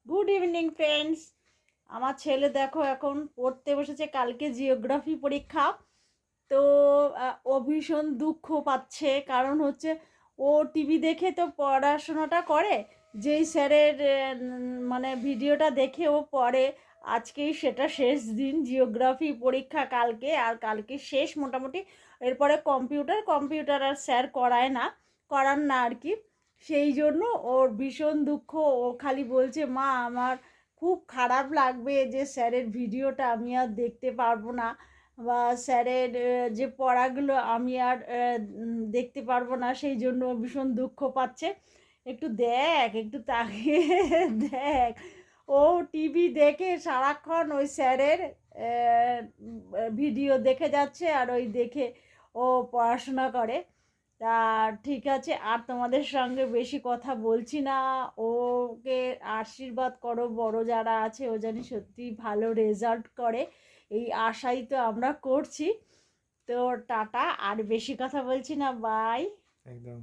Good evening friends. আমার ছেলে দেখো এখন পড়তে বসেছে, কালকে জিওগ্রাফি পরীক্ষা। তো ও ভীষণ দুঃখ পাচ্ছে, কারণ হচ্ছে ও টিভি দেখে তো পড়াশোনাটা করে, যেই স্যারের মানে ভিডিওটা দেখে ও পড়ে। আজকেই সেটা শেষ দিন, জিওগ্রাফি পরীক্ষা কালকে, আর কালকে শেষ মোটামুটি। এরপরে কম্পিউটার আর স্যার করান না আর কি। সেই জন্য ওর ভীষণ দুঃখ। ও খালি বলছে, মা আমার খুব খারাপ লাগবে যে স্যারের ভিডিওটা আমি আর দেখতে পারবো না, বা স্যারের যে পড়াগুলো আমি আর দেখতে পারবো না, সেই জন্য ভীষণ দুঃখ পাচ্ছে। একটু তাকিয়ে দেখ। ও টিভি দেখে সারাক্ষণ ওই স্যারের ভিডিও দেখে যাচ্ছে, আর ওই দেখে ও পড়াশোনা করে। তা ঠিক আছে, আর তোমাদের সঙ্গে বেশি কথা বলছি না। ওকে আশীর্বাদ করো, বড় যারা আছে, ও জানি সত্যি ভালো রেজাল্ট করে, এই আশাই তো আমরা করছি। তো টাটা, আর বেশি কথা বলছি না, বাই। একদম।